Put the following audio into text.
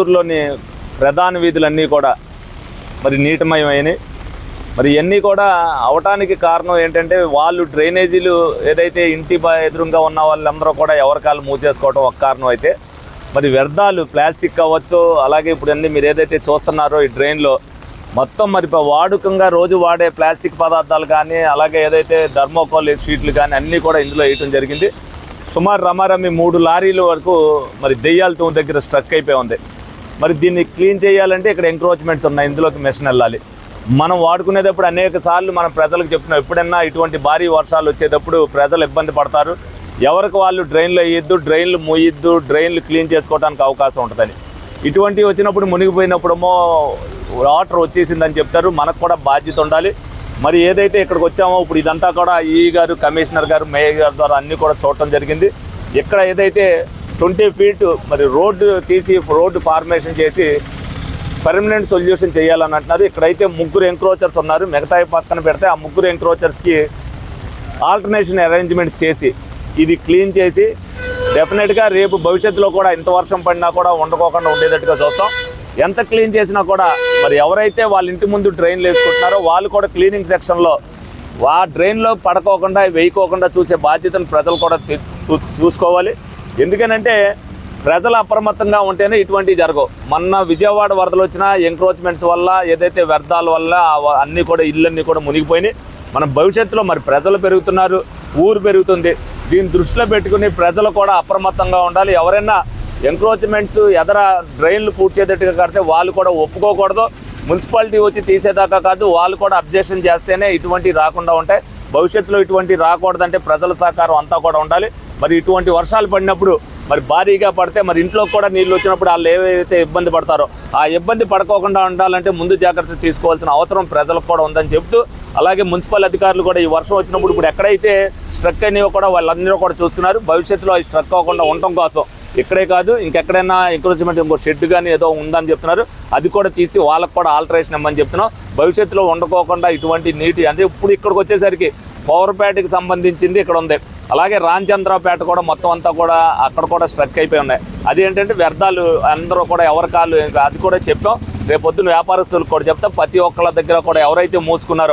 ఊర్లోని ప్రధాన వీధులన్నీ కూడా మరి నీటిమయమైనవి. మరి ఇవన్నీ కూడా అవటానికి కారణం ఏంటంటే వాళ్ళు డ్రైనేజీలు ఏదైతే ఇంటి ఎదురుగా ఉన్న వాళ్ళందరూ కూడా ఎవరికాలు మూసేసుకోవడం ఒక కారణం అయితే, మరి వ్యర్థాలు ప్లాస్టిక్ అవ్వచ్చు, అలాగే ఇప్పుడు అన్నీ మీరు ఏదైతే చూస్తున్నారో ఈ డ్రైన్లో మొత్తం మరి వాడుకంగా రోజు వాడే ప్లాస్టిక్ పదార్థాలు కానీ, అలాగే ఏదైతే థర్మోకోల్ షీట్లు కానీ అన్నీ కూడా ఇందులో వేయటం జరిగింది. సుమారు రమారమి 3 లారీల వరకు మరి దెయ్యాల దగ్గర స్ట్రక్ అయిపోయి ఉంది. మరి దీన్ని క్లీన్ చేయాలంటే ఇక్కడ ఎంక్రోచ్మెంట్స్ ఉన్నాయి, ఇందులోకి మెషిన్ వెళ్ళాలి. మనం వాడుకునేటప్పుడు అనేక సార్లు మనం ప్రజలకు చెప్తున్నాం, ఎప్పుడైనా ఇటువంటి భారీ వర్షాలు వచ్చేటప్పుడు ప్రజలు ఇబ్బంది పడతారు, ఎవరికి వాళ్ళు డ్రైన్లు వేయొద్దు, డ్రైన్లు మూయొద్దు, డ్రైన్లు క్లీన్ చేసుకోవడానికి అవకాశం ఉంటుందని. ఇటువంటివి వచ్చినప్పుడు మునిగిపోయినప్పుడేమో వాటర్ వచ్చేసిందని చెప్తారు, మనకు కూడా బాధ్యత ఉండాలి. మరి ఏదైతే ఇక్కడికి వచ్చామో ఇప్పుడు ఇదంతా కూడా ఈ గారు, కమిషనర్ గారు, మేయర్ గారి ద్వారా అన్నీ కూడా చూడటం జరిగింది. ఇక్కడ ఏదైతే 20 ఫీట్ మరి రోడ్డు తీసి రోడ్డు ఫార్మేషన్ చేసి పర్మనెంట్ సొల్యూషన్ చేయాలని అంటున్నారు. ఇక్కడైతే 3 ఎంక్రోచర్స్ ఉన్నారు, మిగతా పక్కన పెడితే ఆ 3 ఎంక్రోచర్స్కి ఆల్టర్నేషన్ అరేంజ్మెంట్స్ చేసి ఇది క్లీన్ చేసి డెఫినెట్గా రేపు భవిష్యత్తులో కూడా ఇంత వర్షం పడినా కూడా ఉండకోకుండా ఉండేటట్టుగా చూస్తాం. ఎంత క్లీన్ చేసినా కూడా మరి ఎవరైతే వాళ్ళ ఇంటి ముందు డ్రైన్లు వేసుకుంటున్నారో వాళ్ళు కూడా క్లీనింగ్ సెక్షన్లో ఆ డ్రైన్లో పడుకోకుండా వేయకోకుండా చూసే బాధ్యతను ప్రజలు కూడా చూసుకోవాలి. ఎందుకనంటే ప్రజలు అప్రమత్తంగా ఉంటేనే ఇటువంటివి జరగవు. మొన్న విజయవాడ వరదలు వచ్చిన ఎంక్రోచ్మెంట్స్ వల్ల ఏదైతే వ్యర్థాల వల్ల అన్నీ కూడా ఇళ్ళన్నీ కూడా మునిగిపోయినాయి. మన భవిష్యత్తులో మరి ప్రజలు పెరుగుతున్నారు, ఊరు పెరుగుతుంది. దీన్ని దృష్టిలో పెట్టుకుని ప్రజలు కూడా అప్రమత్తంగా ఉండాలి. ఎవరైనా ఎంక్రోచ్మెంట్స్ ఎదర డ్రైన్లు పూర్తి చేసేట్టుగా కడితే వాళ్ళు కూడా ఒప్పుకోకూడదు. మున్సిపాలిటీ వచ్చి తీసేదాకా కాదు, వాళ్ళు కూడా అబ్జెక్షన్ చేస్తేనే ఇటువంటివి రాకుండా ఉంటాయి. భవిష్యత్తులో ఇటువంటి రాకూడదంటే ప్రజల సహకారం అంతా కూడా ఉండాలి. మరి ఇటువంటి వర్షాలు పడినప్పుడు మరి భారీగా పడితే మరి ఇంట్లో కూడా నీళ్ళు వచ్చినప్పుడు వాళ్ళు ఏవైతే ఇబ్బంది పడతారో ఆ ఇబ్బంది పడుకోకుండా ఉండాలంటే ముందు జాగ్రత్త తీసుకోవాల్సిన అవసరం ప్రజలకు కూడా ఉందని చెప్తూ, అలాగే మున్సిపల్ అధికారులు కూడా ఈ వర్షం వచ్చినప్పుడు ఇప్పుడు ఎక్కడైతే స్ట్రక్ అయినాయో కూడా వాళ్ళందరూ కూడా చూస్తున్నారు. భవిష్యత్తులో అవి స్ట్రక్ అవ్వకుండా ఉండటం కోసం ఇక్కడే కాదు ఇంకెక్కడైనా ఎంకరేజ్మెంట్ ఇంకో షెడ్ కానీ ఏదో ఉందని చెప్తున్నారు, అది కూడా తీసి వాళ్ళకు కూడా ఆల్టరేషన్ ఇవ్వమని చెప్తున్నాం. భవిష్యత్తులో ఉండకోకుండా ఇటువంటి నీటి అంటే ఇప్పుడు ఇక్కడికి వచ్చేసరికి పవర్పేటకి సంబంధించింది ఇక్కడ ఉంది, అలాగే రాంచంద్రపేట కూడా మొత్తం అంతా కూడా అక్కడ కూడా స్ట్రక్ అయిపోయి ఉన్నాయి. అది ఏంటంటే వ్యర్థాలు అందరూ కూడా ఎవరికాలు అది కూడా చెప్పాం. రేపొద్దున వ్యాపారస్తులకు కూడా చెప్తాం, ప్రతి ఒక్కళ్ళ దగ్గర కూడా ఎవరైతే మూసుకున్నారో